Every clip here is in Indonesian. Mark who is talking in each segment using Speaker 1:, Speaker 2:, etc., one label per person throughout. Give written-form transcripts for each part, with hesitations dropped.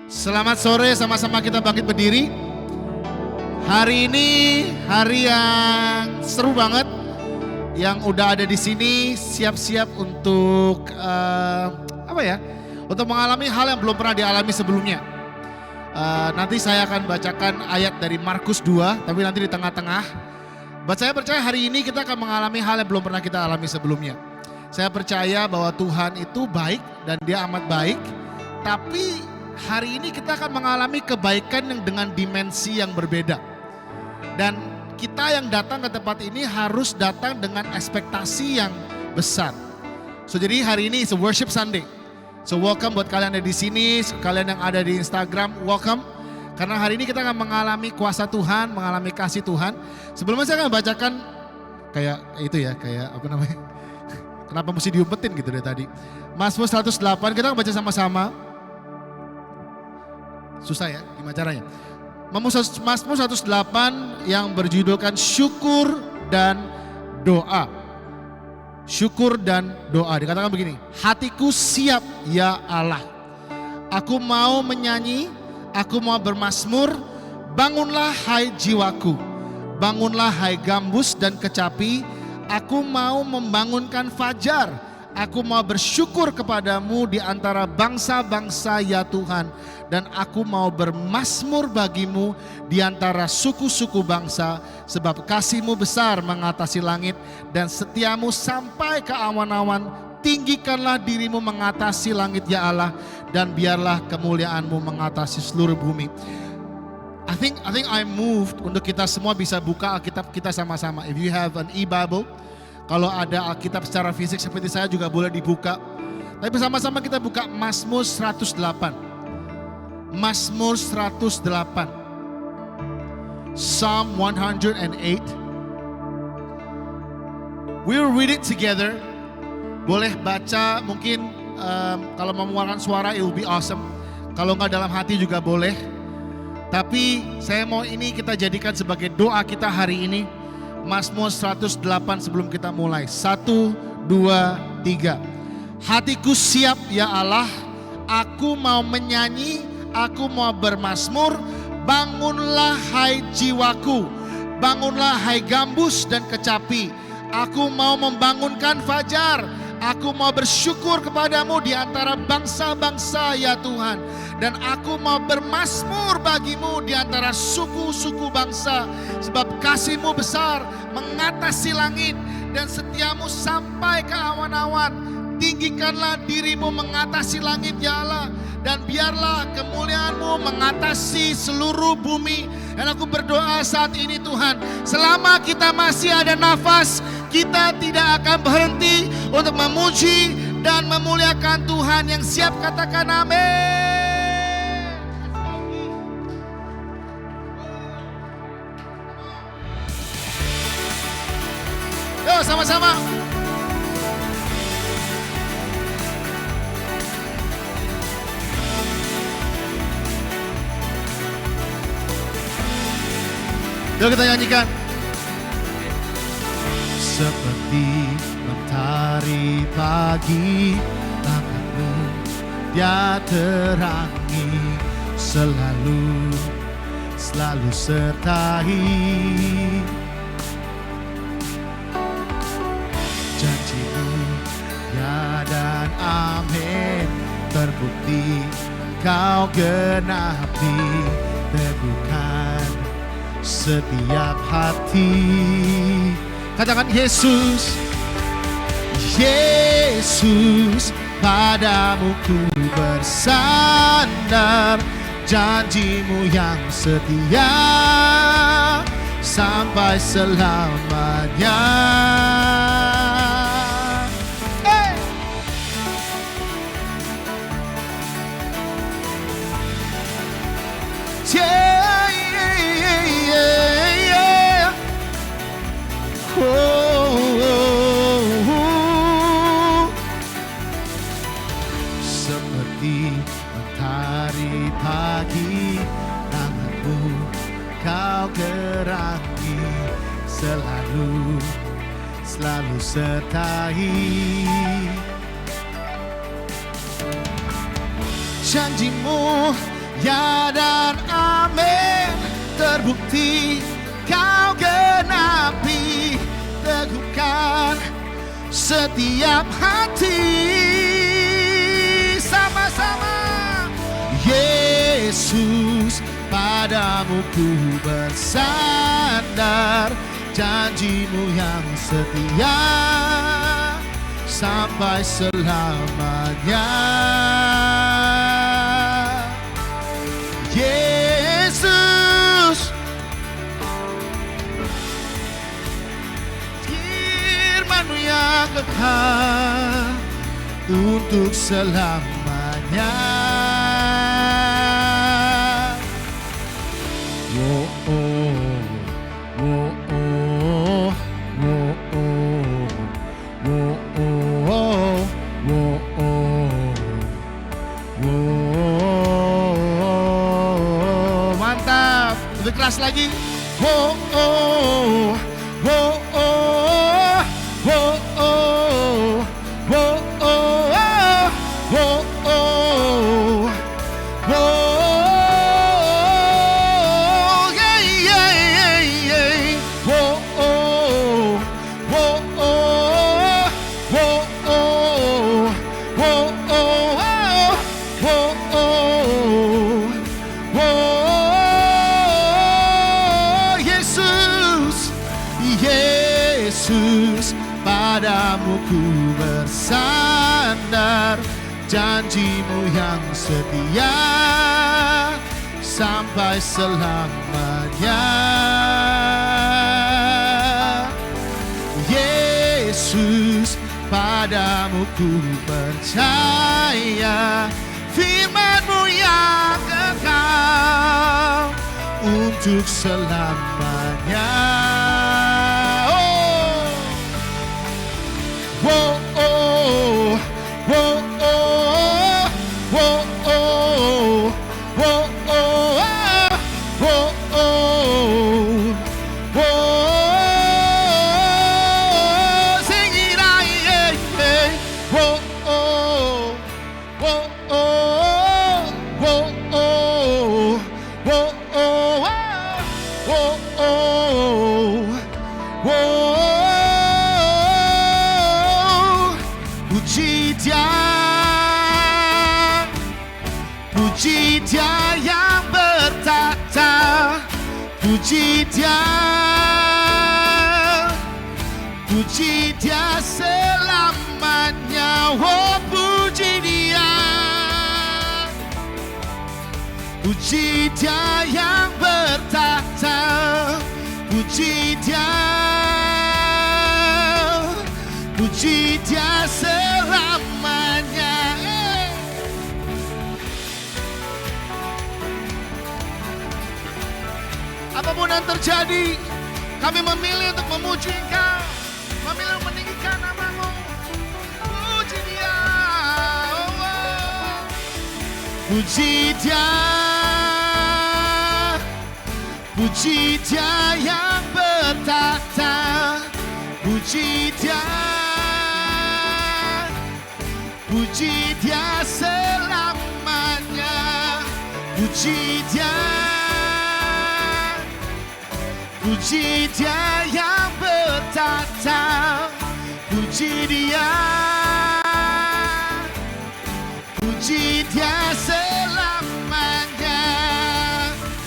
Speaker 1: Selamat sore, sama-sama kita bangkit berdiri. Hari ini hari yang seru banget. Yang udah ada di sini siap-siap untuk untuk mengalami hal yang belum pernah dialami sebelumnya. Nanti saya akan bacakan ayat dari Markus 2, tapi nanti di tengah-tengah. Saya percaya hari ini kita akan mengalami hal yang belum pernah kita alami sebelumnya. Saya percaya bahwa Tuhan itu baik dan Dia amat baik. Tapi hari ini kita akan mengalami kebaikan yang dengan dimensi yang berbeda. Dan kita yang datang ke tempat ini harus datang dengan ekspektasi yang besar. Jadi hari ini is a worship Sunday. Welcome buat kalian yang ada di sini, kalian yang ada di Instagram, welcome. Karena hari ini kita akan mengalami kuasa Tuhan, mengalami kasih Tuhan. Sebelumnya saya akan bacakan kenapa mesti diumpetin gitu dari tadi. Mazmur 108, kita akan baca sama-sama. Susah ya, gimana caranya? Mazmur 108 yang berjudulkan syukur dan doa. Syukur dan doa. Dikatakan begini, hatiku siap ya Allah. Aku mau menyanyi, aku mau bermazmur. Bangunlah hai jiwaku. Bangunlah hai gambus dan kecapi. Aku mau membangunkan fajar. Aku mau bersyukur kepadamu di antara bangsa-bangsa ya Tuhan. Dan aku mau bermazmur bagimu di antara suku-suku bangsa. Sebab kasih-Mu besar mengatasi langit dan setiamu sampai ke awan-awan. Tinggikanlah dirimu mengatasi langit ya Allah. Dan biarlah kemuliaan-Mu mengatasi seluruh bumi. I think I'm moved untuk kita semua bisa buka Alkitab kita sama-sama. If you have an e-Bible, kalau ada Alkitab secara fisik seperti saya juga boleh dibuka. Tapi bersama-sama kita buka Mazmur 108. Mazmur 108. Psalm 108. We'll read it together. Boleh baca mungkin kalau mau mengeluarkan suara it will be awesome. Kalau enggak dalam hati juga boleh. Tapi saya mau ini kita jadikan sebagai doa kita hari ini. Mazmur 108 sebelum kita mulai. 1, 2, 3. Hatiku siap ya Allah, aku mau menyanyi, aku mau bermazmur. Bangunlah hai jiwaku, bangunlah hai gambus dan kecapi. Aku mau membangunkan fajar, aku mau bersyukur kepadamu di antara bangsa-bangsa ya Tuhan. Dan aku mau bermazmur bagimu di antara suku-suku bangsa. Sebab kasih-Mu besar mengatasi langit dan setiamu sampai ke awan-awan. Tinggikanlah dirimu mengatasi langit ya Allah. Dan biarlah kemuliaan-Mu mengatasi seluruh bumi. Dan aku berdoa saat ini Tuhan, selama kita masih ada nafas, kita tidak akan berhenti untuk memuji dan memuliakan Tuhan. Yang siap katakan amin. Yuk sama-sama. Yuk kita nyanyikan. Seperti mentari pagi, tanganmu Dia terangi, selalu sertai. Janji-Mu ya dan amin, terbukti Kau genapi, teguhkan setiap hati. Katakan Yesus, Yesus, padamu ku bersandar. Janji-Mu yang setia sampai selamanya. Seperti mentari pagi, tanganmu Kau gerangi, selalu sertai. Janji-Mu Ya dan amin, terbukti kau genapi, teguhkan setiap hati. Sama-sama. Yesus, padamu ku bersandar, janjimu yang setia sampai selamanya. Yesus, firman-Mu yang kekal untuk selamanya. Oh, oh, oh, oh, oh, oh, oh, oh, oh, oh. Mantap, lebih keras lagi. Oh, oh, oh, oh, oh, oh, oh, oh, oh, oh, oh. Yesus, padamu ku bersandar, janjimu yang setia sampai selamanya. Yesus, padamu ku percaya, firman-Mu yang kekal untuk selamanya. Oh, oh, oh, oh, oh, oh, oh, oh, oh, oh, oh, sing it out, yeah, yeah. Oh, oh, oh, oh, oh, oh, oh, oh, oh, oh. Puji Dia yang bertata, puji Dia, puji Dia selamanya. Oh, puji Dia, puji Dia yang bertata, puji Dia, puji Dia selamanya. Apapun yang terjadi, kami memilih untuk memuji Engkau, memilih meninggikan nama-Mu. Puji Dia, oh, oh. Puji Dia, puji Dia yang bertata, puji Dia, puji Dia selamanya, puji Dia. Puji Dia yang bertata, puji Dia, puji Dia selamanya.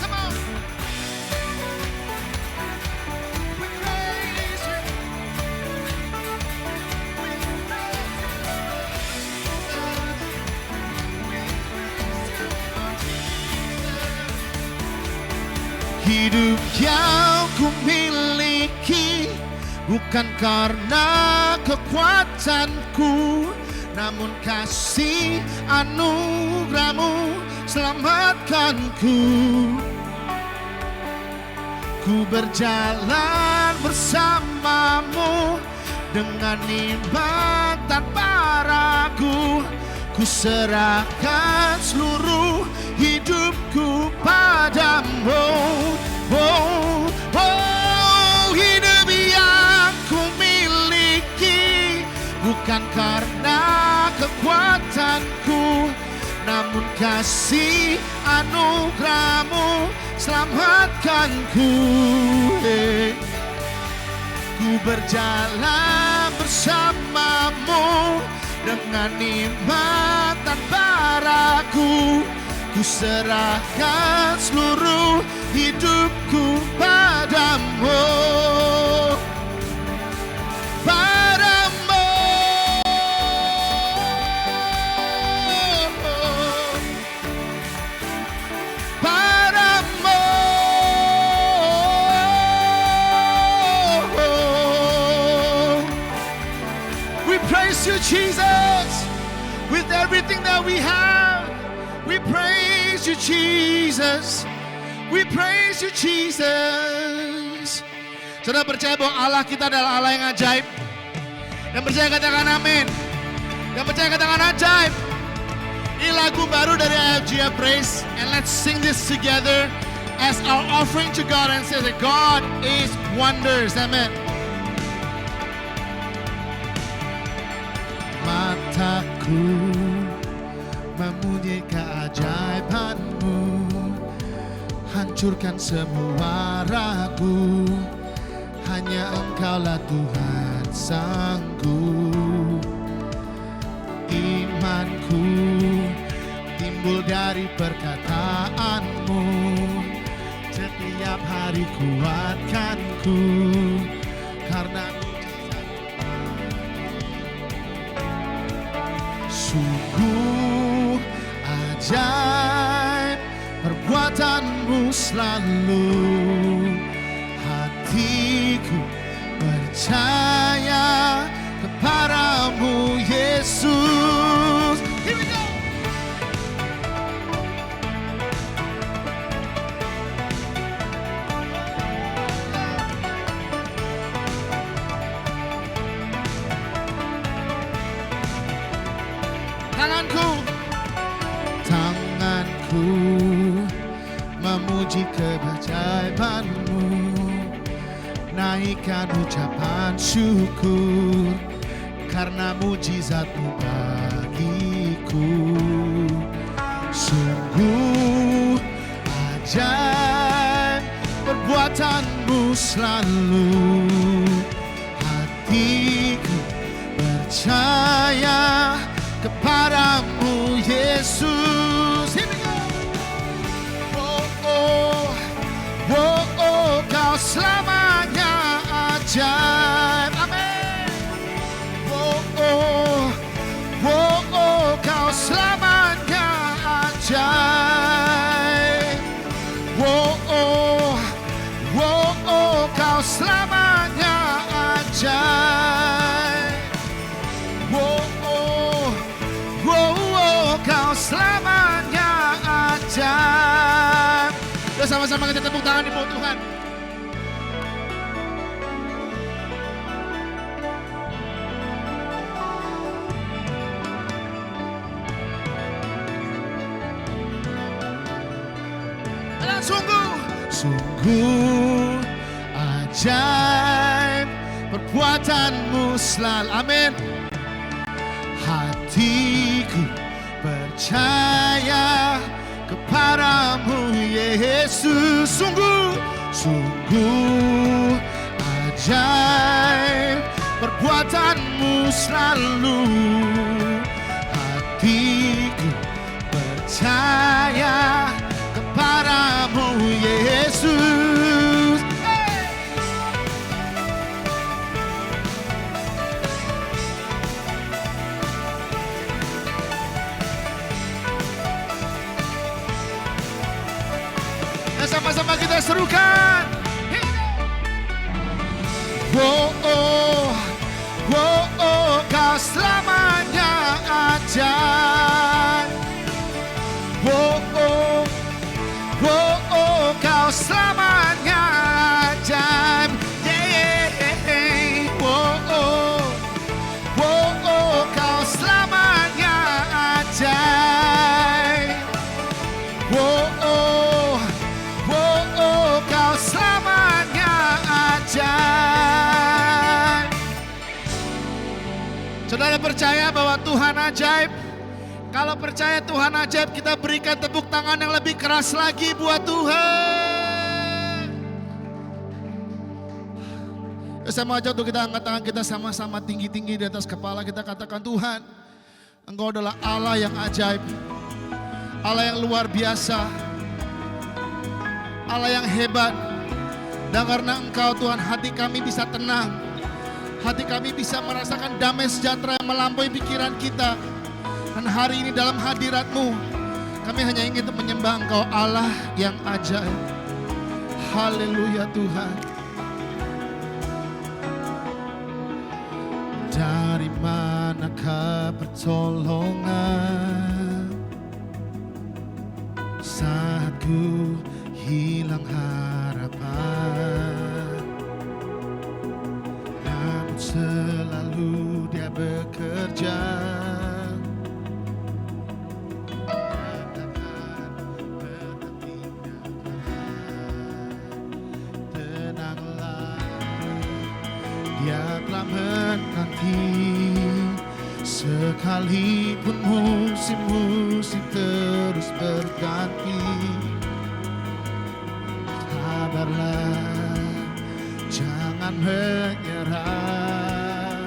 Speaker 1: Come on. We praise You. We praise You. Hidup yang ku miliki bukan karena kekuatanku, namun kasih anugerah-Mu selamatkanku. Ku berjalan bersama-Mu dengan iman tanpa ragu. Ku serahkan seluruh hidupku padamu. Oh, oh, hidup yang ku miliki bukan karena kekuatanku, namun namun kasih anugerah-Mu selamatkanku. Ku berjalan bersama-Mu dengan nikmat tanpa ragu. Ku serahkan seluruh hidupku padamu. Padamu. Padamu. We praise you, Jesus, with everything that we have. We praise you, Jesus. We praise you, Jesus. Saudara percaya bahwa Allah kita adalah Allah yang ajaib? Yang percaya katakan amin. Yang percaya katakan ajaib. Ini lagu baru dari IFGF Praise. And let's sing this together as our offering to God and say that God is wonders. Amen. Mataku memuji keajaiban-Mu, hancurkan semua ragu. Hanya Engkaulah Tuhan sanggup. Imanku timbul dari perkataan-Mu, setiap hari kuatkanku karena sungguh ajaib perbuatan-Mu selalu. Hatiku percaya kepadamu, Yesus. Here we go. Tanganku memuji keajaiban-Mu, naikkan ucapan syukur karena mujizat-Mu bagiku. Sungguh ajaib perbuatan-Mu selalu. Hatiku percaya kepadamu, Yesus. Here we go. Kau selamanya ajaib. Amin. Kau selamanya ajaib. Kau selamanya ajaib. Kau selamanya ajaib. Yuk sama-sama kita tepuk tangan di bawah Tuhan. Dan sungguh ajaib perbuatan-Mu selalu. Amin. Hatiku percaya kepadamu, Yesus. Sungguh ajaib perbuatan-Mu selalu. Hatiku percaya kepadamu, Yesus. Sama-sama kita serukan. Kau selamanya ajaib. Kau selamanya ajaib. Kau selamanya ajaib. Kau selamanya ajaib. Saudara percaya bahwa Tuhan ajaib? Kalau percaya Tuhan ajaib, kita berikan tepuk tangan yang lebih keras lagi buat Tuhan. Saya mau ajak untuk kita angkat tangan kita sama-sama tinggi-tinggi di atas kepala kita, katakan, Tuhan, Engkau adalah Allah yang ajaib, Allah yang luar biasa, Allah yang hebat. Dan karena Engkau Tuhan, hati kami bisa tenang, hati kami bisa merasakan damai sejahtera yang melampaui pikiran kita. Dan hari ini dalam hadirat-Mu, kami hanya ingin untuk menyembah Engkau Allah yang ajaib. Haleluya Tuhan. Dari manakah pertolongan saat ku hilang harapan? Namun selalu Dia bekerja. Dia telah menanti, sekalipun musim-musim terus berganti. Sabarlah, jangan menyerah.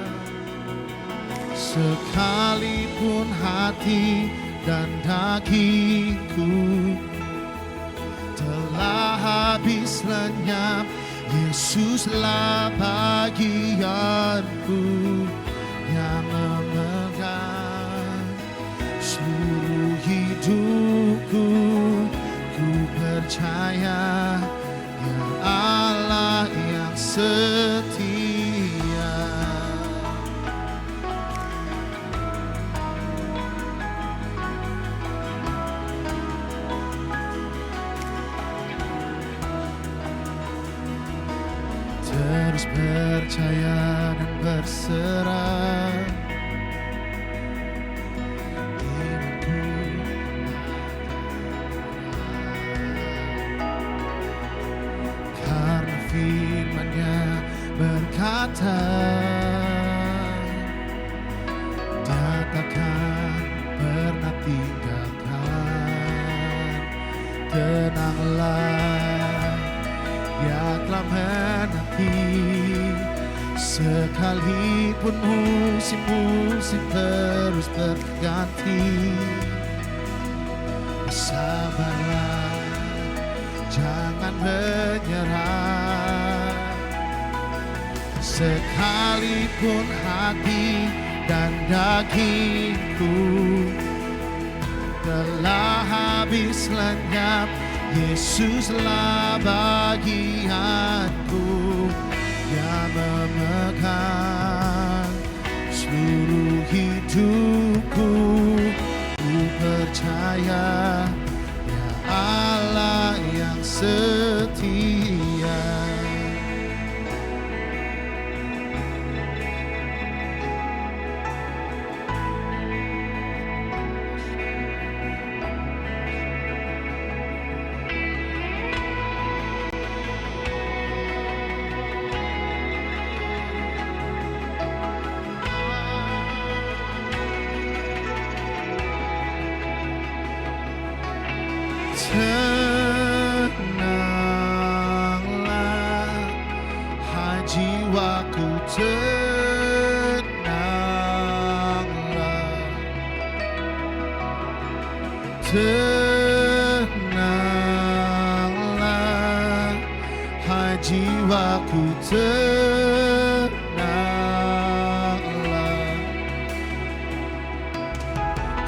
Speaker 1: Sekalipun hati dan dagingku telah habis lenyap, Yesuslah bagianku yang memegang seluruh hidupku. Ku percaya Dia Allah yang setia. Terus percaya dan berserah. Imanku karena firman-Nya berkata, Dia takkan pernah tinggalkan. Tenanglah, Dia telah menanti, sekalipun musim-musim terus berganti. Sabarlah, jangan menyerah. Sekalipun hati dan dagingku telah habis lenyap, Yesuslah bagianku yang memegang seluruh hidupku. Ku percaya Dia Allah yang setia. Tenanglah, hai jiwaku, tenanglah. Tenanglah, hai jiwaku, tenanglah.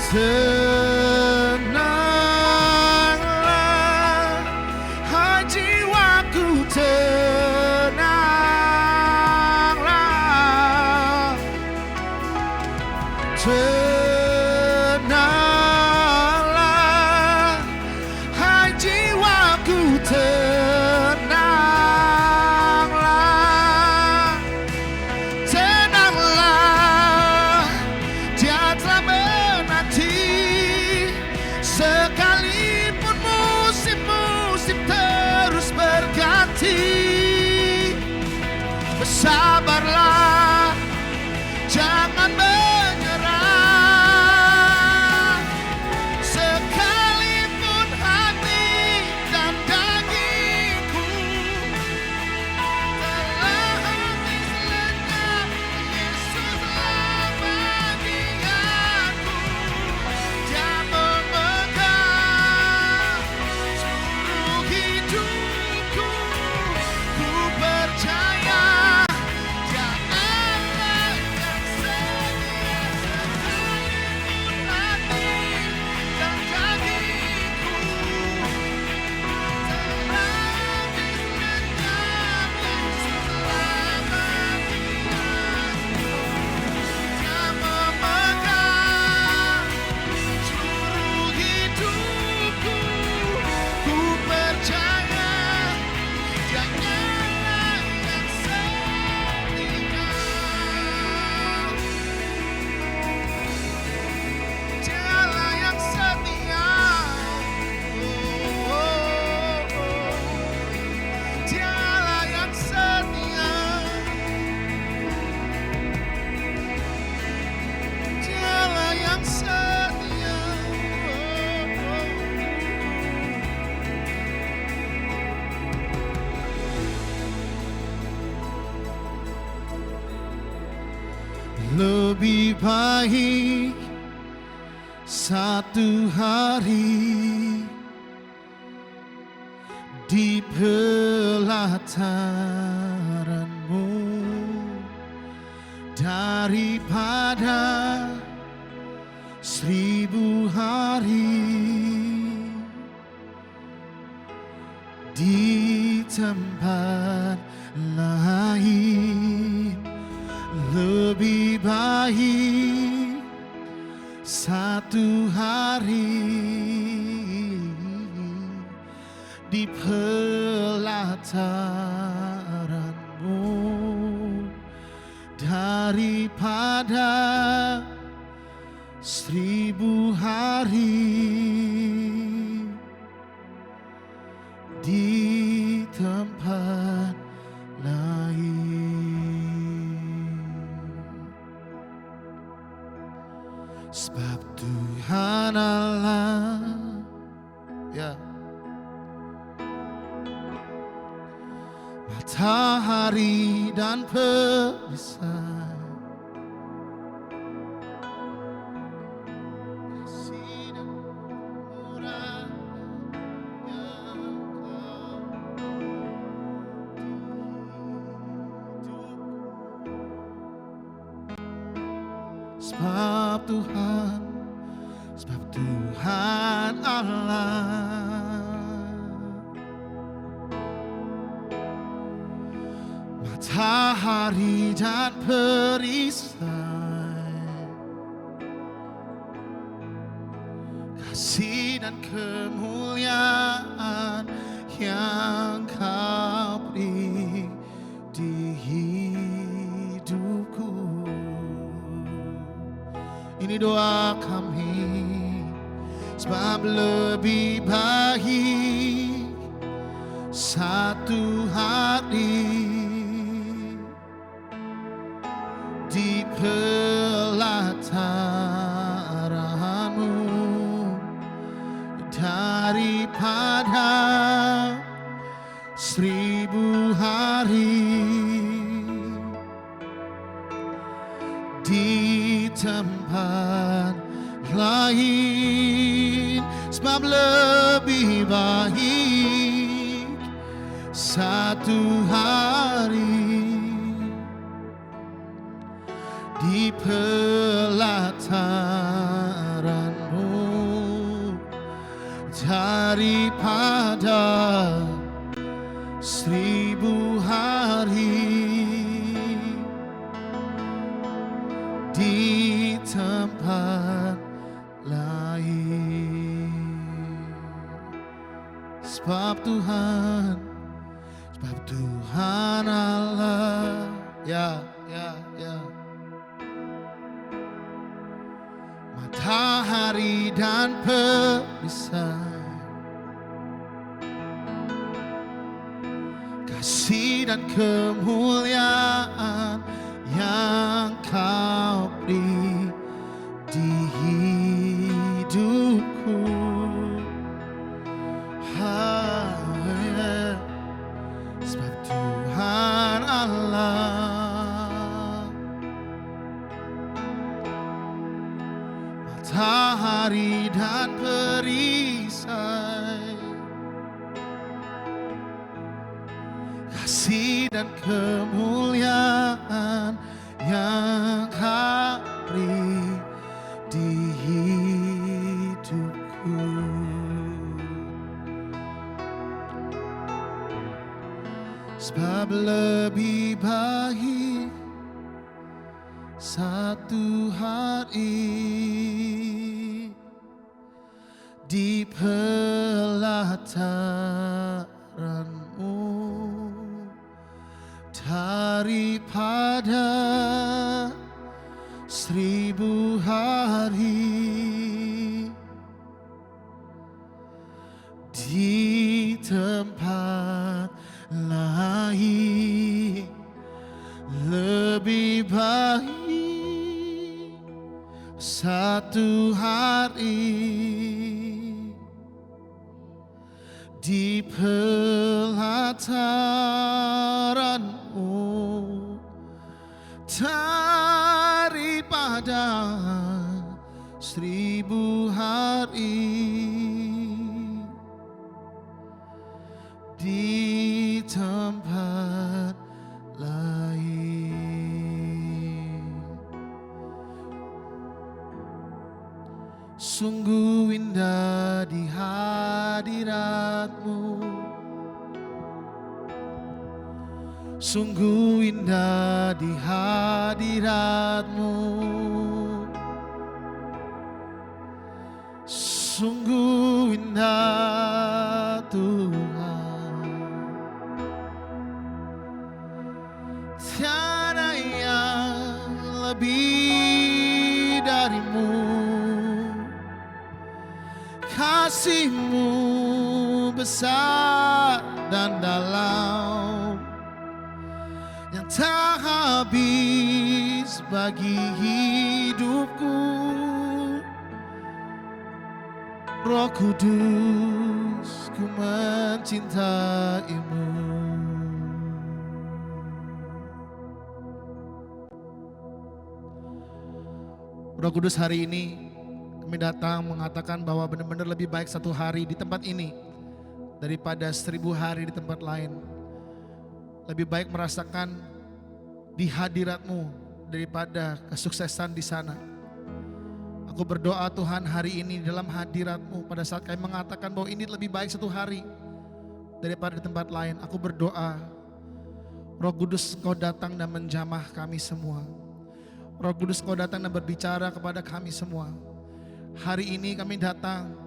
Speaker 1: Tenanglah, hai jiwaku, tenanglah. Tenanglah, hai jiwaku, tenanglah. Tenanglah, Dia telah menanti, sekalipun musim-musim terus berganti. Bersabarlah, jangan menyerah.
Speaker 2: lebih baik satu hari di pelataran-Mu daripada 1000 hari di tempat lain. Lebih baik satu hari di pelataran-Mu daripada 1000 hari di tempat lain. Sebab Tuhan Allah, ya, matahari dan perisai, kasih dan murah yang Kau sebab Tuhan Allah, matahari dan perisai, kasih dan kemuliaan yang Kau beri di hidupku. Ini doa kami, sebab lebih baik satu hari di pelataran-Mu daripada 1000 hari di tempat lain. Sebab lebih baik satu hari di pelataran-Mu daripada 1000 hari di tempat lain. Sebab Tuhan Allah, ya, matahari dan perisai, kasih dan kemuliaan yang Kau beri di hidupku. Sebab Tuhan Allah, matahari dan perisai, kasih dan kemuliaan yang Kau beri di hidupku. Sebab lebih baik satu hari di pelataran-Mu daripada 1000 hari di tempat lain. Lebih baik satu hari di pelataran-Mu daripada 1000 hari di tempat lain. Sungguh indah di hadirat-Mu, sungguh indah di hadirat-Mu, sungguh indah Tuhan. Tiada yang lebih dari-Mu, kasih-Mu besar dan dalam, yang tak habis bagi hidupku. Roh Kudus, ku mencintai-Mu. Roh Kudus, hari ini kami datang mengatakan bahwa benar-benar lebih baik satu hari di tempat ini daripada 1000 hari di tempat lain. Lebih baik merasakan di hadirat-Mu daripada kesuksesan di sana. Aku berdoa Tuhan hari ini dalam hadirat-Mu, pada saat kami mengatakan bahwa ini lebih baik satu hari daripada di tempat lain. Aku berdoa Roh Kudus, Kau datang dan menjamah kami semua. Roh Kudus, Kau datang dan berbicara kepada kami semua. Hari ini kami datang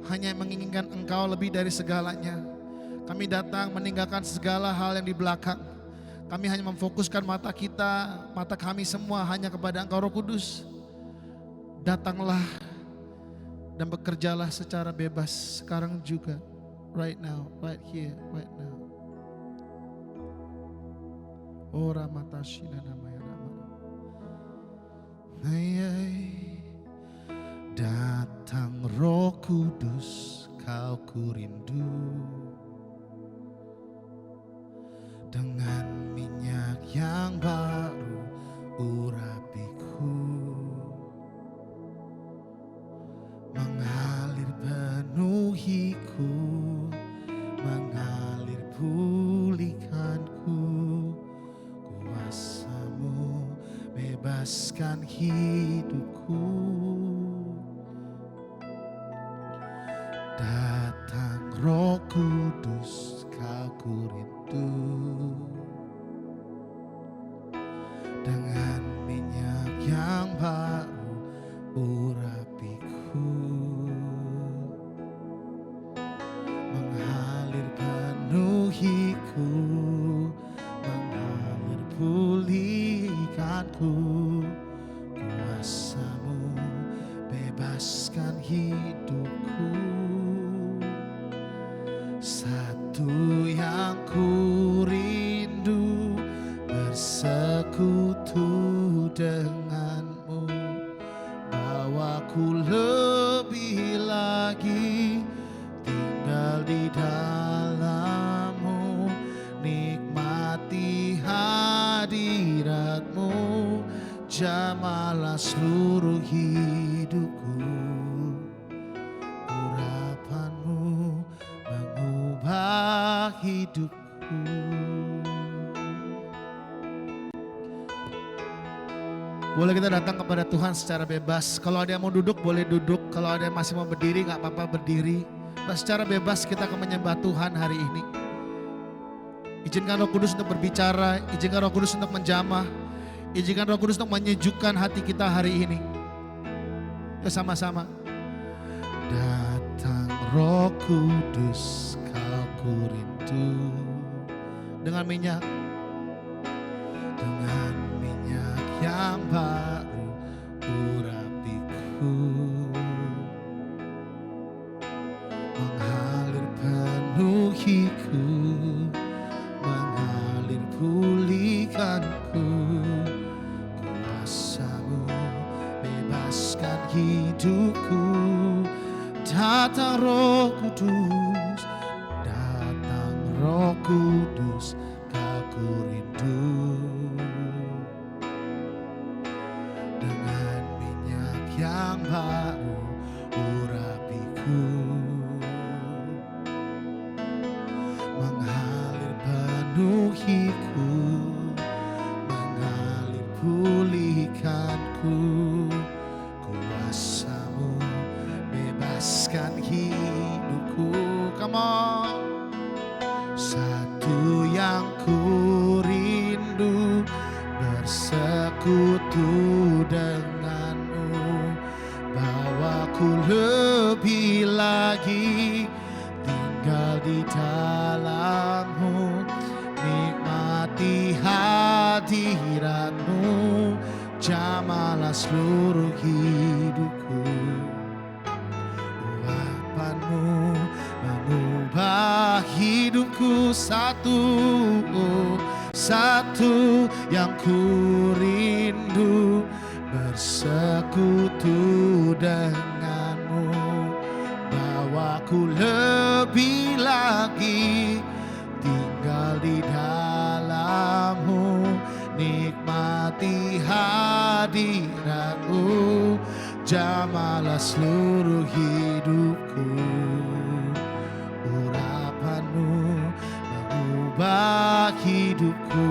Speaker 2: hanya menginginkan Engkau lebih dari segalanya. Kami datang meninggalkan segala hal yang di belakang. Kami hanya memfokuskan mata kita, mata kami semua hanya kepada Engkau Roh Kudus. Datanglah dan bekerjalah secara bebas sekarang juga. Right now, right here, right now. Oh Ramatashina namanya Ramana. Datang Roh Kudus, Kau kurindu. Dengan minyak yang baru urapiku, mengalir penuhiku, mengalir pulihkanku. Kuasa-Mu bebaskan hidupku. Datang Roh Kudus, Kau kurindu. Dengan minyak yang baru urapiku, mengalir penuhiku, mengalir pulihkanku. Kuasa-Mu bebaskan hidupku. Satu yang ku rindu, bersekutu dengan-Mu. Bawaku lebih lagi tinggal di dalam-Mu, nikmati hadirat-Mu, jamahlah seluruh hidupku. Urapan-Mu mengubah hidupku. Boleh kita datang kepada Tuhan secara bebas. Kalau ada yang mau duduk boleh duduk. Kalau ada yang masih mau berdiri gak apa-apa berdiri. Secara bebas kita akan menyembah Tuhan hari ini. Izinkan Roh Kudus untuk berbicara. Izinkan Roh Kudus untuk menjamah. Izinkan Roh Kudus untuk menyejukkan hati kita hari ini. Yuk sama-sama. Datang Roh Kudus, Kau kurindu. Dengan minyak, dengan minyak yang baru urapiku, mengalir penuhiku, mengalir pulihkanku. Kuasa-Mu bebaskan hidupku. Datang Roh Kudus, datang Roh Kudus, Kau kurindu. Dengan minyak yang baru memenuhiku, mengalir pulihkanku. Kuasa-Mu bebaskan hidupku. Come on. Satu yang ku rindu, bersekutu denganmu, bawaku lebih lagi tinggal di dalam-Mu, nikmati hadirat-Mu, jamalah seluruh hidupku. Urapan-Mu mengubah hidupku, satu yang ku rindu, bersekutu denganmu, bawaku lebih lagi tinggal di dalam-Mu, nikmati hadirat-Mu, jamalah seluruh hidupku. Urapan-Mu mengubah hidupku.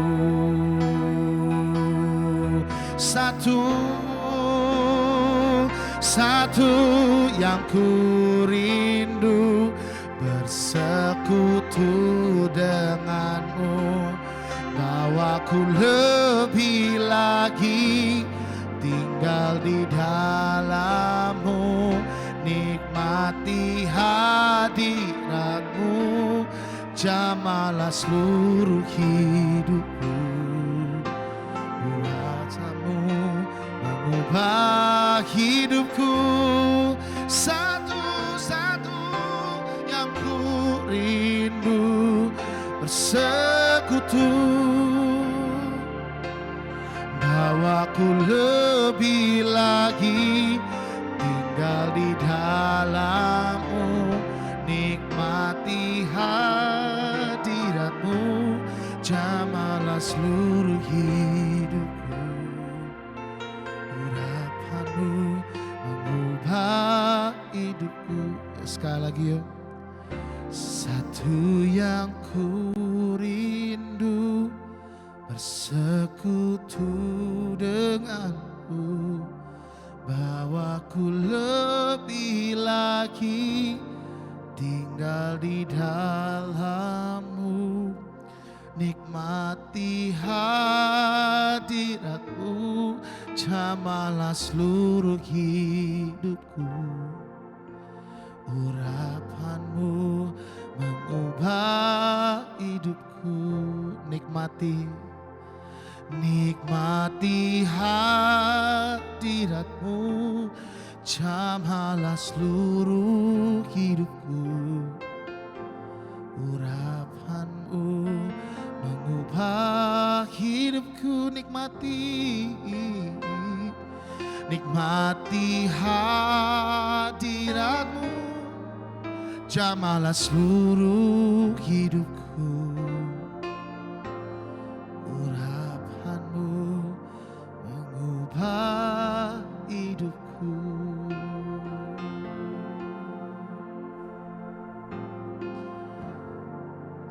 Speaker 2: Satu yang ku rindu, bersekutu denganmu, bawaku lebih lagi tinggal di dalam-Mu, nikmati hadirat-Mu, jamalah seluruh hidupku. Urapan-Mu mengubah hidupku. Satu yang ku rindu, bersekutu, bawaku lebih lagi tinggal di dalam-Mu, nikmati hadirat-Mu, jamalah seluruh hidupku. Urapan-Mu mengubah hidupku. Sekali lagi yuk. Satu yang ku rindu, bersekutu denganmu, bawaku lebih lagi tinggal di dalam-Mu, nikmati hadirat-Mu, jamalah seluruh hidupku. Urapan-Mu mengubah hidupku. Nikmati hadirat-Mu, jamalah seluruh hidupku. Urapan-Mu mengubah hidupku. Nikmati hadirat-Mu, jamalah seluruh hidupku. Urapan-Mu mengubah hidupku.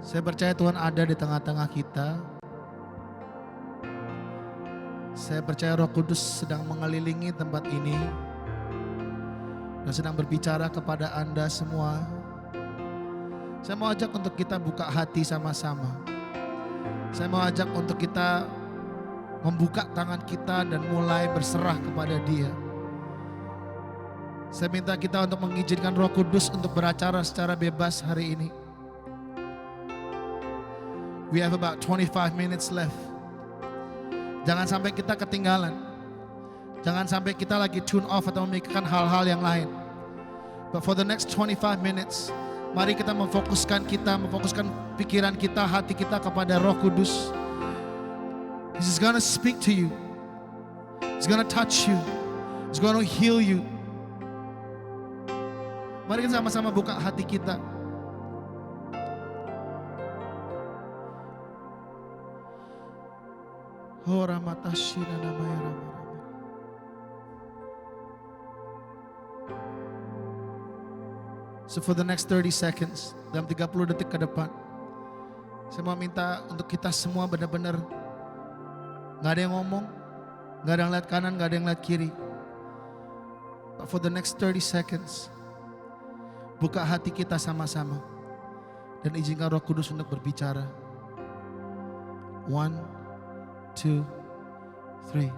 Speaker 2: Saya percaya Tuhan ada di tengah-tengah kita. Saya percaya Roh Kudus sedang mengelilingi tempat ini dan sedang berbicara kepada Anda semua. Saya mau ajak untuk kita buka hati sama-sama. Saya mau ajak untuk kita membuka tangan kita dan mulai berserah kepada Dia. Saya minta kita untuk mengizinkan Roh Kudus untuk beracara secara bebas hari ini. We have about 25 minutes left. Jangan sampai kita ketinggalan. Jangan sampai kita lagi tune off atau memikirkan hal-hal yang lain. But for the next 25 minutes, mari kita memfokuskan pikiran kita, hati kita kepada Roh Kudus. He's gonna speak to you. He's gonna touch you. He's gonna heal you. Mari kita sama-sama buka hati kita. So for the next 30 seconds, dalam 30 detik ke depan, Saya mau minta untuk kita semua benar-benar gak ada yang ngomong, gak ada yang lihat kanan, gak ada yang lihat kiri. But for the next 30 seconds, buka hati kita sama-sama dan izinkan Roh Kudus untuk berbicara. 1, 2, 3.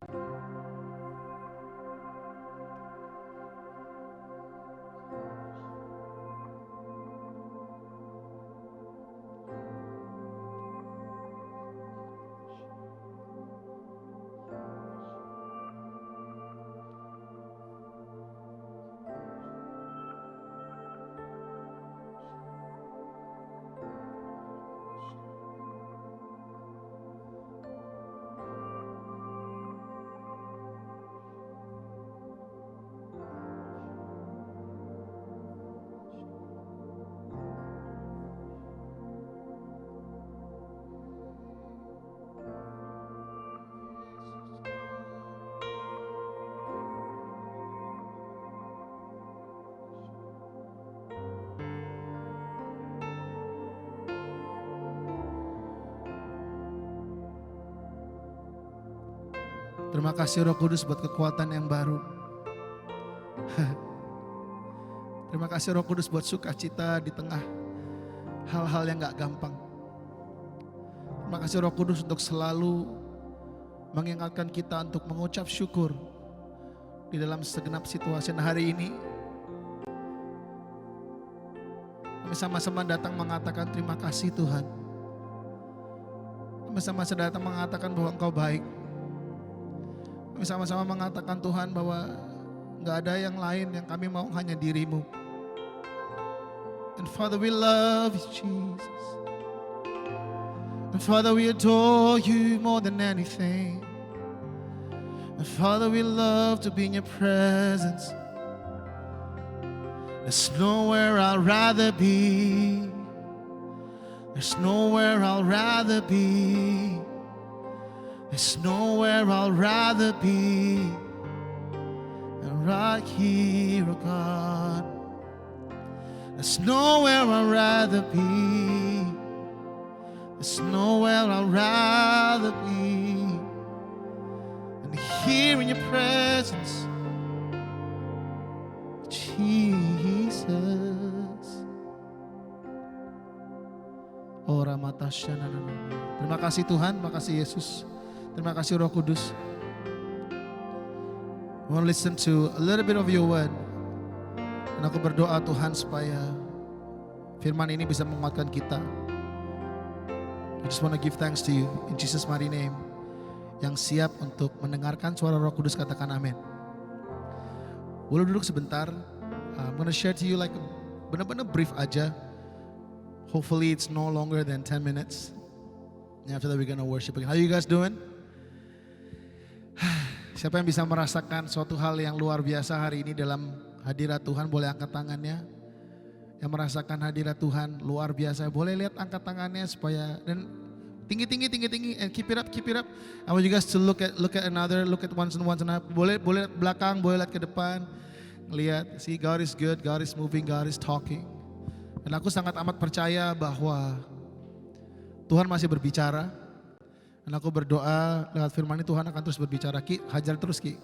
Speaker 2: Terima kasih Roh Kudus buat kekuatan yang baru. Terima kasih Roh Kudus buat sukacita di tengah hal-hal yang gak gampang. Terima kasih Roh Kudus untuk selalu mengingatkan kita untuk mengucap syukur di dalam segenap situasi. Nah, hari ini kami sama-sama datang mengatakan terima kasih Tuhan. Kami sama-sama datang mengatakan bahwa Engkau baik. Kami sama-sama mengatakan Tuhan bahwa gak ada yang lain yang kami mau, hanya diri-Mu. And Father, we love you, Jesus. And Father, we adore you more than anything. And Father, we love to be in your presence. There's nowhere I'd rather be. There's nowhere I'll rather be. There's nowhere I'll rather be than right here, oh God. There's nowhere I'd rather be. There's nowhere I'd rather be than here in your presence, Jesus. Oh, Ramatasya. Terima kasih Tuhan, terima kasih Yesus. Terima kasih Roh Kudus. I want to listen to a little bit of your word. Dan aku berdoa Tuhan supaya firman ini bisa menguatkan kita. I just want to give thanks to you in Jesus' mighty name. Yang siap untuk mendengarkan suara Roh Kudus katakan amin. Boleh duduk sebentar. I'm gonna share to you like benar-benar brief aja. Hopefully it's no longer than 10 minutes. And after that we're gonna worship again. How you guys doing? Siapa yang bisa merasakan suatu hal yang luar biasa hari ini dalam hadirat Tuhan, boleh angkat tangannya. Yang merasakan hadirat Tuhan luar biasa, boleh lihat angkat tangannya supaya, dan tinggi and keep it up. I want you guys to look at another, look at once and boleh lihat belakang, boleh lihat ke depan. Lihat, see, God is good, God is moving, God is talking. Dan aku sangat amat percaya bahwa Tuhan masih berbicara. Dan aku berdoa lewat firman ini Tuhan akan terus berbicara. Ki, hajar terus Ki.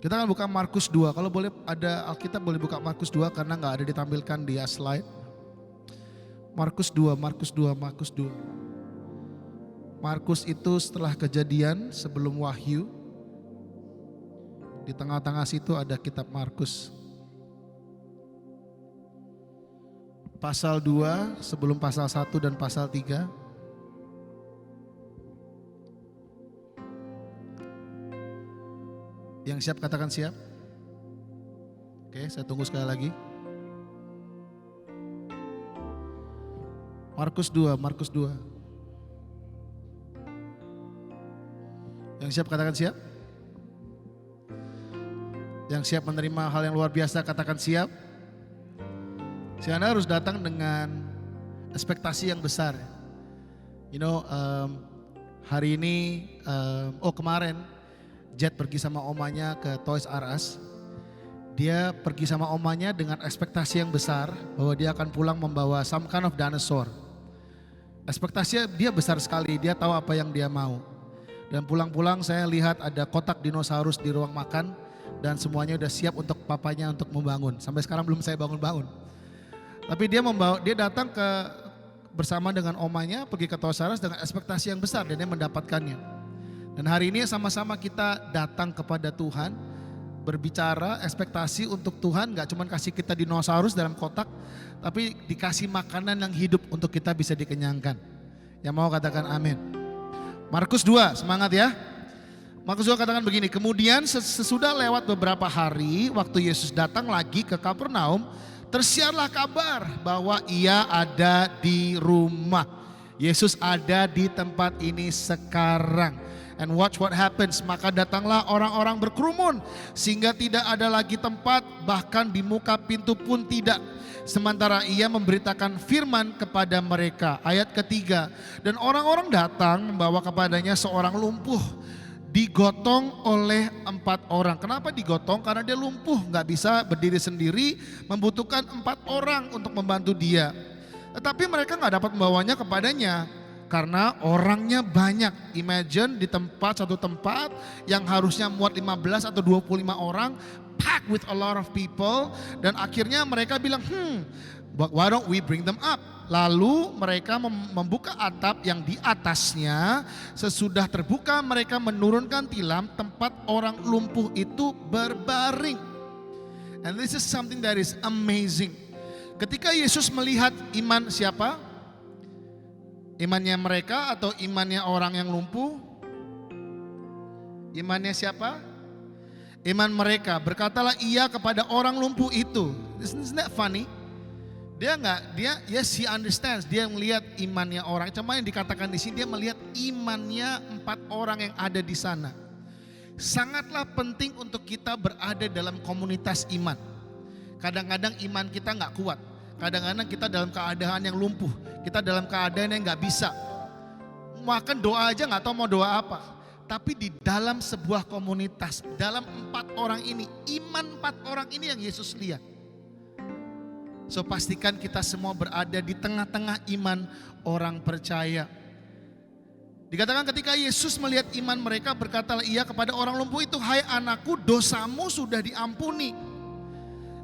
Speaker 2: Kita akan buka Markus 2. Kalau boleh ada Alkitab boleh buka Markus 2 karena gak ada ditampilkan di slide. Markus 2. Markus itu setelah kejadian sebelum Wahyu. Di tengah-tengah situ ada kitab Markus. Pasal 2 sebelum pasal 1 dan pasal 3. Yang siap katakan siap. Oke, saya tunggu sekali lagi. Markus 2. Yang siap katakan siap. Yang siap menerima hal yang luar biasa katakan siap. Si Anda harus datang dengan ekspektasi yang besar. You know, hari ini, kemarin Jet pergi sama omanya ke Toys R Us. Dia pergi sama omanya dengan ekspektasi yang besar bahwa dia akan pulang membawa some kind of dinosaur. Ekspektasinya dia besar sekali, dia tahu apa yang dia mau. Dan pulang-pulang saya lihat ada kotak dinosaurus di ruang makan dan semuanya udah siap untuk papanya untuk membangun. Sampai sekarang belum saya bangun-bangun. Tapi dia datang bersama dengan omanya pergi ke Toys R Us dengan ekspektasi yang besar dan dia mendapatkannya. Dan hari ini sama-sama kita datang kepada Tuhan, berbicara ekspektasi untuk Tuhan gak cuma kasih kita dinosaurus dalam kotak, tapi dikasih makanan yang hidup untuk kita bisa dikenyangkan. Yang mau katakan amin. Markus 2, semangat ya. Markus 2 katakan begini, kemudian sesudah lewat beberapa hari waktu Yesus datang lagi ke Kapernaum, tersiarlah kabar bahwa ia ada di rumah. Yesus ada di tempat ini sekarang. And watch what happens, maka datanglah orang-orang berkerumun sehingga tidak ada lagi tempat, bahkan di muka pintu pun tidak. Sementara ia memberitakan firman kepada mereka. Ayat ketiga, dan orang-orang datang membawa kepadanya seorang lumpuh, digotong oleh 4 orang. Kenapa digotong? Karena dia lumpuh, gak bisa berdiri sendiri, membutuhkan 4 orang untuk membantu dia. Tetapi mereka gak dapat membawanya kepadanya karena orangnya banyak. Imagine di satu tempat yang harusnya muat 15 atau 25 orang, packed with a lot of people, dan akhirnya mereka bilang, but why don't we bring them up? Lalu mereka membuka atap yang di atasnya, sesudah terbuka mereka menurunkan tilam tempat orang lumpuh itu berbaring. And this is something that is amazing. Ketika Yesus melihat iman siapa? Imannya mereka atau imannya orang yang lumpuh? Imannya siapa? Iman mereka. Berkatalah ia kepada orang lumpuh itu. Isn't that funny? Yes, he understands. Dia melihat imannya orang. Cuma yang dikatakan di sini dia melihat imannya 4 orang yang ada di sana. Sangatlah penting untuk kita berada dalam komunitas iman. Kadang-kadang iman kita nggak kuat. Kadang-kadang kita dalam keadaan yang lumpuh. Kita dalam keadaan yang nggak bisa. Makan doa aja nggak tahu mau doa apa. Tapi di dalam sebuah komunitas, dalam 4 orang ini, iman 4 orang ini yang Yesus lihat. So pastikan kita semua berada di tengah-tengah iman orang percaya. Dikatakan ketika Yesus melihat iman mereka, berkatalah ia kepada orang lumpuh itu, hai anakku, dosamu sudah diampuni.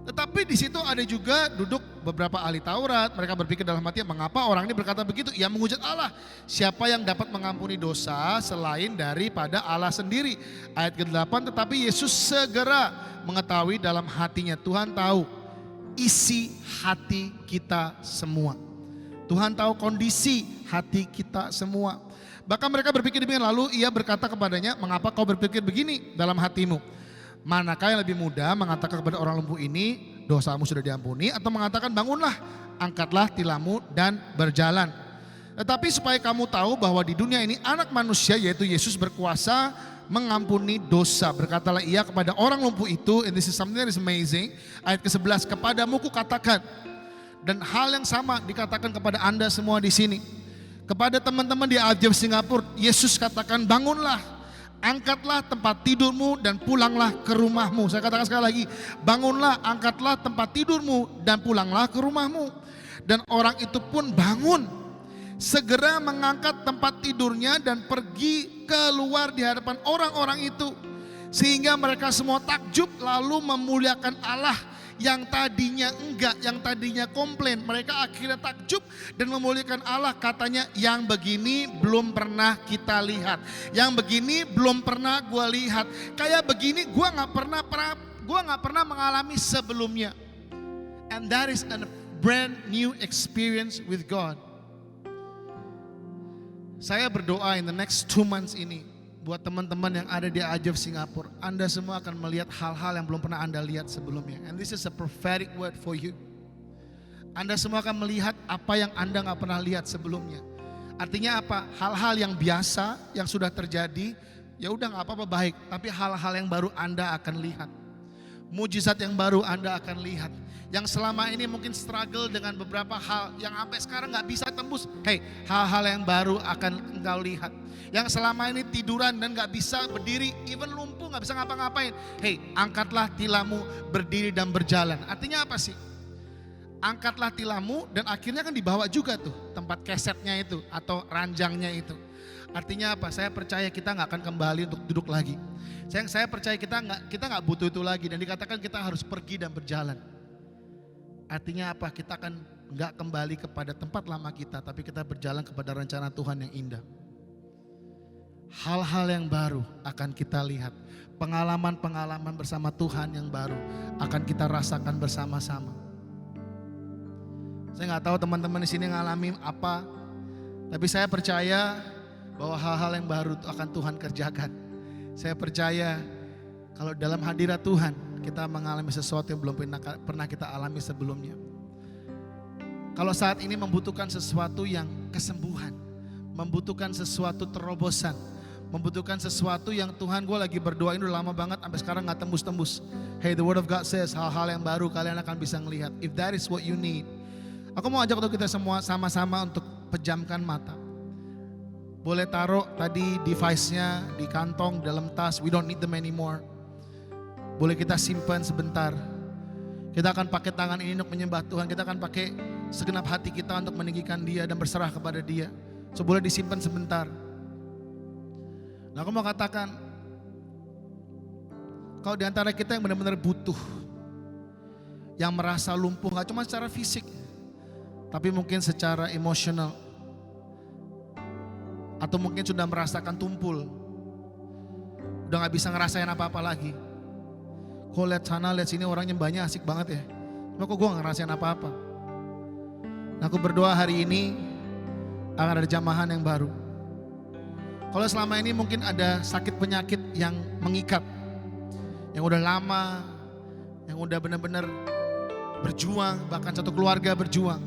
Speaker 2: Tetapi di situ ada juga duduk beberapa ahli Taurat. Mereka berpikir dalam hati, mengapa orang ini berkata begitu? Ia menghujat Allah. Siapa yang dapat mengampuni dosa selain daripada Allah sendiri? Ayat ke-8, tetapi Yesus segera mengetahui dalam hatinya. Tuhan tahu isi hati kita semua. Tuhan tahu kondisi hati kita semua. Bahkan mereka berpikir demikian, lalu ia berkata kepadanya, mengapa kau berpikir begini dalam hatimu? Manakah yang lebih mudah mengatakan kepada orang lumpuh ini, dosamu sudah diampuni, atau mengatakan bangunlah, angkatlah tilammu dan berjalan. Tetapi supaya kamu tahu bahwa di dunia ini anak manusia yaitu Yesus berkuasa mengampuni dosa. Berkatalah ia kepada orang lumpuh itu, and this is something that is amazing. Ayat ke-11, kepadamu kukatakan, dan hal yang sama dikatakan kepada Anda semua di sini. Kepada teman-teman di Ajaib Singapura, Yesus katakan bangunlah. Angkatlah tempat tidurmu dan pulanglah ke rumahmu. Saya katakan sekali lagi, bangunlah, angkatlah tempat tidurmu dan pulanglah ke rumahmu. Dan orang itu pun bangun, segera mengangkat tempat tidurnya dan pergi keluar di hadapan orang-orang itu. Sehingga mereka semua takjub lalu memuliakan Allah. Yang tadinya enggak, yang tadinya komplain, mereka akhirnya takjub dan memuliakan Allah. Katanya, yang begini belum pernah kita lihat, yang begini belum pernah gue lihat, kayak begini gue nggak pernah mengalami sebelumnya. And that is a brand new experience with God. Saya berdoa in the next 2 months ini, buat teman-teman yang ada di Ajaib Singapura, Anda semua akan melihat hal-hal yang belum pernah Anda lihat sebelumnya. And this is a prophetic word for you. Anda semua akan melihat apa yang Anda gak pernah lihat sebelumnya. Artinya apa? Hal-hal yang biasa yang sudah terjadi, ya udah gak apa-apa baik. Tapi hal-hal yang baru Anda akan lihat. Mujizat yang baru Anda akan lihat. Yang selama ini mungkin struggle dengan beberapa hal yang sampai sekarang gak bisa tembus. Hey, hal-hal yang baru akan engkau lihat. Yang selama ini tiduran dan gak bisa berdiri, even lumpuh gak bisa ngapa-ngapain. Hey, angkatlah tilammu, berdiri dan berjalan. Artinya apa sih? angkatlah tilammu, dan akhirnya kan dibawa juga tuh tempat kesetnya itu atau ranjangnya itu. Artinya apa? Saya percaya kita nggak akan kembali untuk duduk lagi. Saya percaya kita nggak butuh itu lagi, dan dikatakan kita harus pergi dan berjalan. Artinya apa? Kita akan nggak kembali kepada tempat lama kita, tapi kita berjalan kepada rencana Tuhan yang indah. Hal-hal yang baru akan kita lihat. Pengalaman-pengalaman bersama Tuhan yang baru akan kita rasakan bersama-sama. Saya nggak tahu teman-teman di sini ngalami apa, tapi saya percaya bahwa hal-hal yang baru akan Tuhan kerjakan. Saya percaya kalau dalam hadirat Tuhan kita mengalami sesuatu yang belum pernah kita alami sebelumnya. Kalau saat ini membutuhkan sesuatu yang kesembuhan, membutuhkan sesuatu terobosan, membutuhkan sesuatu yang Tuhan, gue lagi berdoa ini udah lama banget sampai sekarang gak tembus-tembus. Hey, the word of God says hal-hal yang baru kalian akan bisa ngelihat. If that is what you need, aku mau ajak untuk kita semua sama-sama untuk pejamkan mata. Boleh taruh tadi device-nya di kantong, dalam tas, we don't need them anymore. Boleh kita simpan sebentar. Kita akan pakai tangan ini untuk menyembah Tuhan. Kita akan pakai segenap hati kita untuk meninggikan Dia dan berserah kepada Dia. So boleh disimpan sebentar. Nah, aku mau katakan, kalau di antara kita yang benar-benar butuh, yang merasa lumpuh, gak cuma secara fisik, tapi mungkin secara emosional, atau mungkin sudah merasakan tumpul, udah gak bisa ngerasain apa-apa lagi. Kok lihat sana, lihat sini orangnya banyak asik banget ya, cuma kok gue gak ngerasain apa-apa. Nah, aku berdoa hari ini akan ada jamahan yang baru. Kalau selama ini mungkin ada sakit penyakit yang mengikat, yang udah lama, yang udah benar-benar berjuang, bahkan satu keluarga berjuang.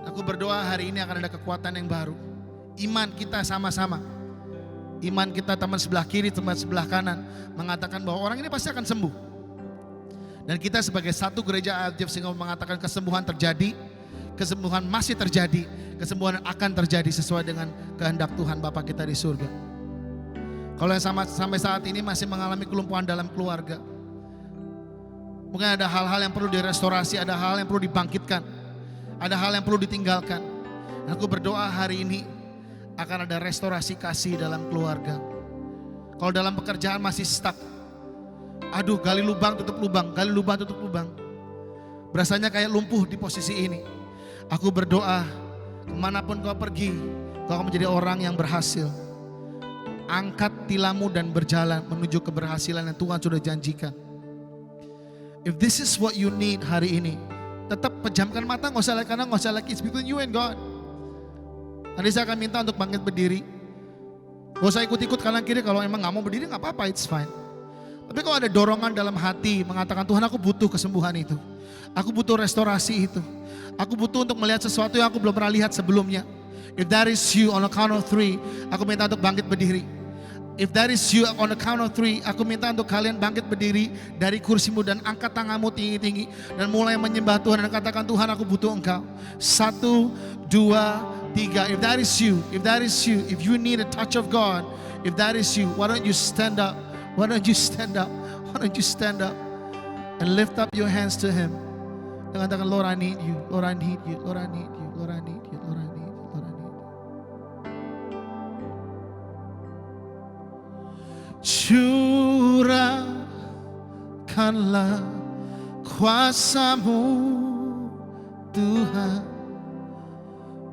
Speaker 2: Aku berdoa hari ini akan ada kekuatan yang baru. Iman kita sama-sama, iman kita teman sebelah kiri, teman sebelah kanan, mengatakan bahwa orang ini pasti akan sembuh. Dan kita sebagai satu gereja AFJF sehingga mengatakan kesembuhan terjadi, kesembuhan masih terjadi, kesembuhan akan terjadi sesuai dengan kehendak Tuhan Bapa kita di surga. Kalau yang sampai saat ini masih mengalami kelumpuhan dalam keluarga, mungkin ada hal-hal yang perlu direstorasi, ada hal yang perlu dibangkitkan, ada hal yang perlu ditinggalkan. Dan aku berdoa hari ini akan ada restorasi kasih dalam keluarga. Kalau dalam pekerjaan masih stuck, aduh gali lubang tutup lubang, gali lubang tutup lubang, berasanya kayak lumpuh di posisi ini. Aku berdoa, kemanapun kau pergi, kau akan menjadi orang yang berhasil. Angkat tilammu dan berjalan menuju keberhasilan yang Tuhan sudah janjikan. If this is what you need hari ini, tetap pejamkan mata, gak usah lagi kanan, gak usah lagi, it's between you and God. Nanti saya akan minta untuk bangkit berdiri. Gak usah ikut-ikut kanan kiri, kalau emang gak mau berdiri gak apa-apa, it's fine. Tapi kalau ada dorongan dalam hati mengatakan, Tuhan aku butuh kesembuhan itu, aku butuh restorasi itu, aku butuh untuk melihat sesuatu yang aku belum pernah lihat sebelumnya. If that is you, on the count of 3, aku minta untuk bangkit berdiri. If that is you, on the count of 3, aku minta untuk kalian bangkit berdiri dari kursimu dan angkat tanganmu tinggi-tinggi dan mulai menyembah Tuhan dan katakan, Tuhan aku butuh Engkau. 1, 2, 3. If that is you, if that is you, if you need a touch of God, if that is you, why don't you stand up? Why don't you stand up? Why don't you stand up and lift up your hands to Him? Dan katakan, Lord I need you, Lord I need you, Lord I need you, Lord I need you, Lord I need you, Lord I need you. Curahkanlah kuasa-Mu Tuhan,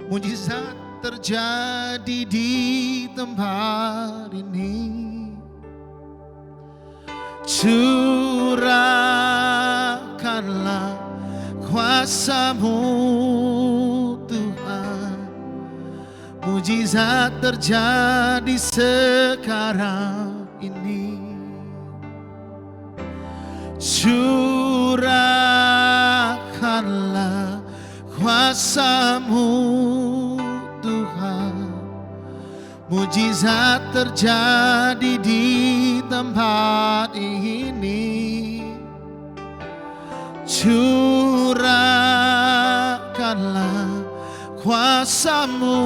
Speaker 2: mujizat terjadi di tempat ini. Curahkanlah kuasa-Mu Tuhan, mujizat terjadi sekarang ini. Curahkanlah kuasa-Mu Tuhan, mujizat terjadi di tempat ini. Curahkanlah kuasa-Mu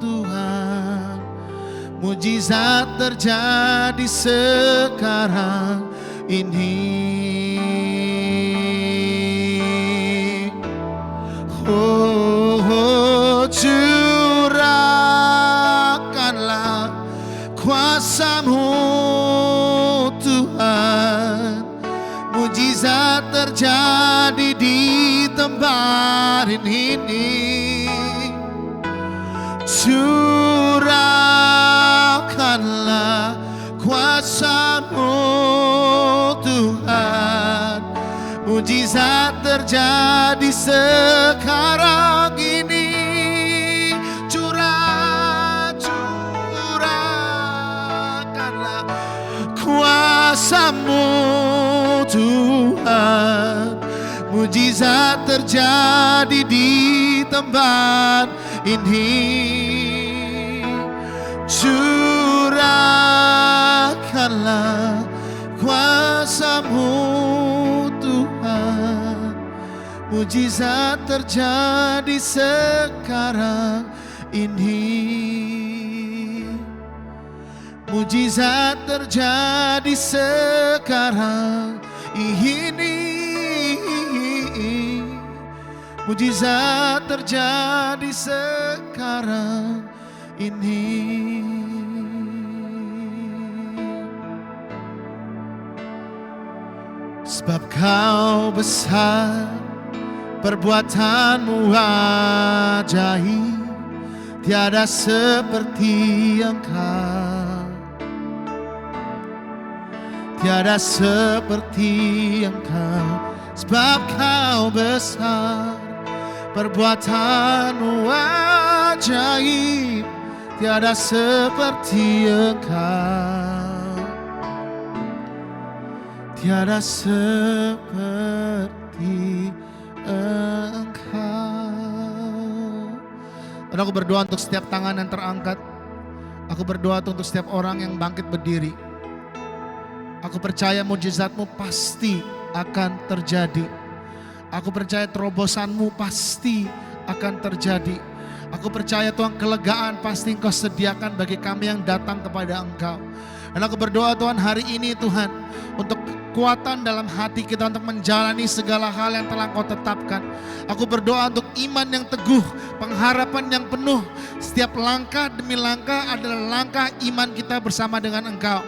Speaker 2: Tuhan, mujizat terjadi sekarang ini. tempat ini. Curahkanlah kuasa-Mu Tuhan, mujizat terjadi sekarang ini. Curahkanlah kuasa-Mu Tuhan, mujizat terjadi di tempat ini. Curahkanlah kuasa-Mu Tuhan, mujizat terjadi sekarang ini. Mujizat terjadi sekarang ini. Mujizat terjadi sekarang ini. Sebab Kau besar, perbuatan-Mu ajaib, tiada seperti Engkau. Tiada seperti Engkau. Sebab Kau besar, perbuatan-Mu ajaib, tiada seperti Engkau. Tiada seperti Engkau. Dan aku berdoa untuk setiap tangan yang terangkat. Aku berdoa untuk setiap orang yang bangkit berdiri. Aku percaya mujizat-Mu pasti akan terjadi. Aku percaya terobosan-Mu pasti akan terjadi. Aku percaya Tuhan, kelegaan pasti Engkau sediakan bagi kami yang datang kepada Engkau. Dan aku berdoa Tuhan hari ini Tuhan, untuk kekuatan dalam hati kita untuk menjalani segala hal yang telah Engkau tetapkan. Aku berdoa untuk iman yang teguh, pengharapan yang penuh. Setiap langkah demi langkah adalah langkah iman kita bersama dengan Engkau.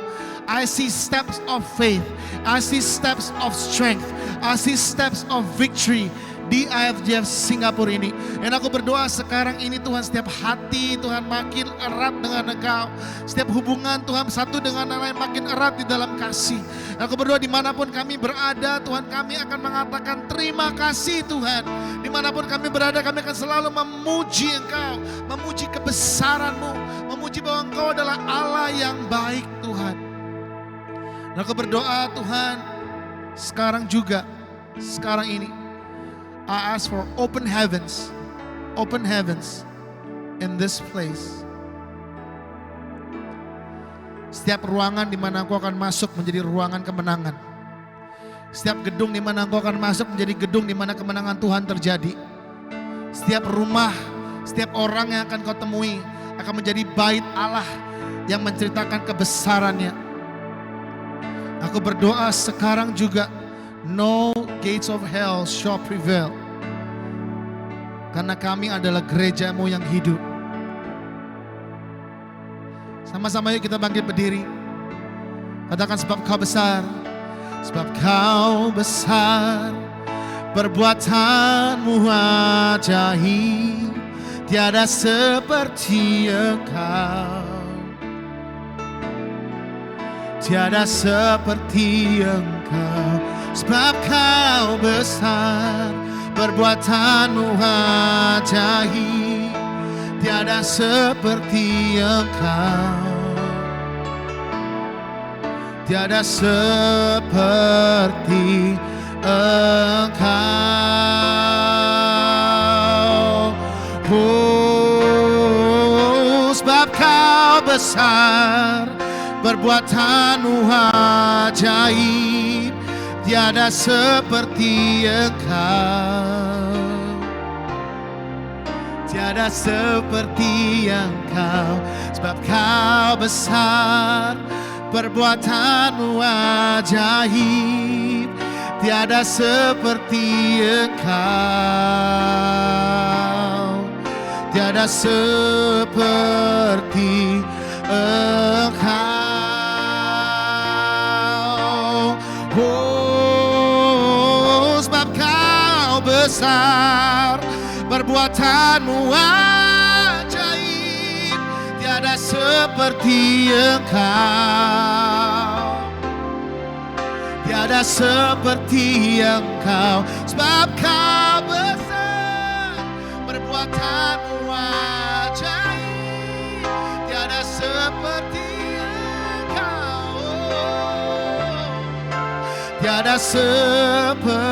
Speaker 2: I see steps of faith, I see steps of strength, I see steps of victory di IFJF Singapura ini. Dan aku berdoa sekarang ini Tuhan, setiap hati Tuhan makin erat dengan Engkau. Setiap hubungan Tuhan satu dengan yang lain makin erat di dalam kasih. Aku berdoa dimanapun kami berada Tuhan, kami akan mengatakan terima kasih Tuhan. Dimanapun kami berada kami akan selalu memuji Engkau, memuji kebesaran-Mu, memuji bahwa Engkau adalah Allah yang baik Tuhan. Dan aku berdoa Tuhan, sekarang juga, sekarang ini, I ask for open heavens in this place. Setiap ruangan di mana Engkau akan masuk menjadi ruangan kemenangan. Setiap gedung di mana Engkau akan masuk menjadi gedung di mana kemenangan Tuhan terjadi. Setiap rumah, setiap orang yang akan Kau temui akan menjadi bait Allah yang menceritakan kebesarannya. Aku berdoa sekarang juga, no gates of hell shall prevail. Karena kami adalah gereja-Mu yang hidup. Sama-sama yuk kita bangkit berdiri. Katakan sebab Kau besar. Sebab Kau besar, perbuatan-Mu ajaib, tiada seperti Engkau. Tiada seperti Engkau. Sebab Kau besar, perbuatan-Mu ajaib, tiada seperti Engkau. Tiada seperti Engkau. Oh, sebab Kau besar, perbuatan-Mu ajaib, tiada seperti Engkau. Tiada seperti Engkau. Sebab Kau besar, perbuatan-Mu ajaib, tiada seperti Engkau. Tiada seperti Engkau. Oh, sebab Kau besar,
Speaker 1: besar, perbuatanmu ajaib, tiada seperti Engkau. Tiada seperti Engkau, sebab Kau besar, perbuatanmu ajaib, tiada seperti Engkau. Tiada seperti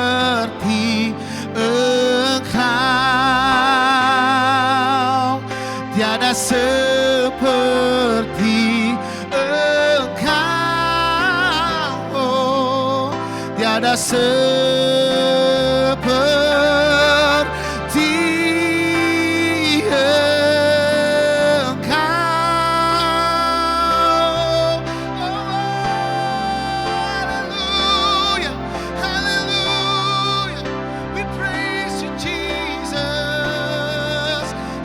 Speaker 1: Engkau, tiada seperti Engkau, tiada seperti Engkau. Hallelujah, hallelujah, we praise you Jesus.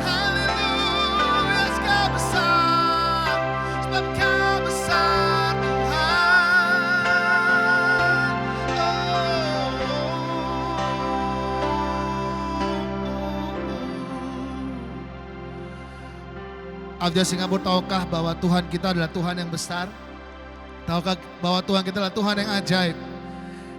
Speaker 1: Hallelujah, Kau besar, sebab Kau besar Tuhan. Audio Singapura, tahukah bahwa Tuhan kita adalah Tuhan yang besar? Tahukah bahwa Tuhan kita adalah Tuhan yang ajaib,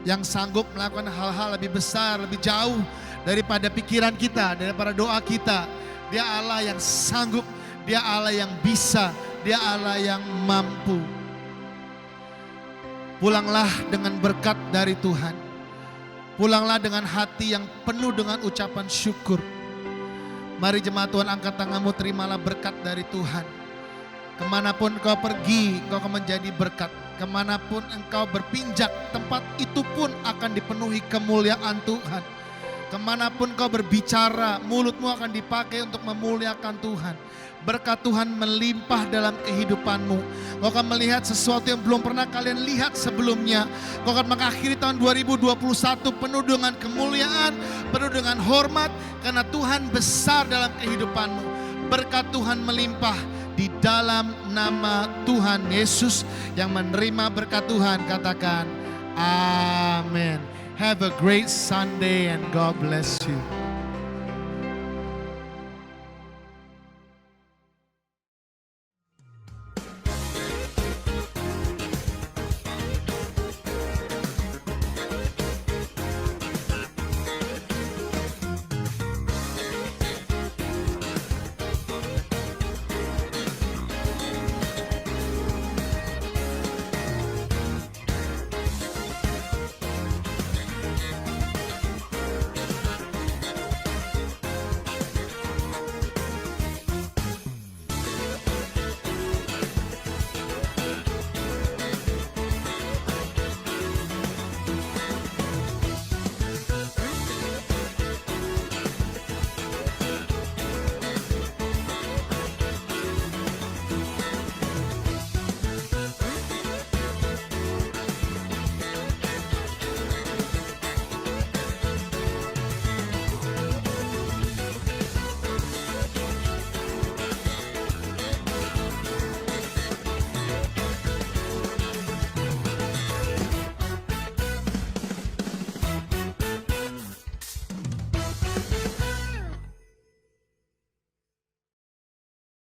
Speaker 1: yang sanggup melakukan hal-hal lebih besar, lebih jauh daripada pikiran kita, daripada doa kita. Dia Allah yang sanggup, Dia Allah yang bisa, Dia Allah yang mampu. Pulanglah dengan berkat dari Tuhan. Pulanglah dengan hati yang penuh dengan ucapan syukur. Mari jemaat Tuhan, angkat tanganmu, terimalah berkat dari Tuhan. Kemanapun kau pergi, kau akan menjadi berkat. Kemanapun engkau berpinjak, tempat itu pun akan dipenuhi kemuliaan Tuhan. Kemanapun kau berbicara, mulutmu akan dipakai untuk memuliakan Tuhan. Berkat Tuhan melimpah dalam kehidupanmu. Kau akan melihat sesuatu yang belum pernah kalian lihat sebelumnya. Kau akan mengakhiri tahun 2021 penuh dengan kemuliaan, penuh dengan hormat, karena Tuhan besar dalam kehidupanmu. Berkat Tuhan melimpah di dalam nama Tuhan Yesus. Yang menerima berkat Tuhan katakan amin. Have a great Sunday and God bless you.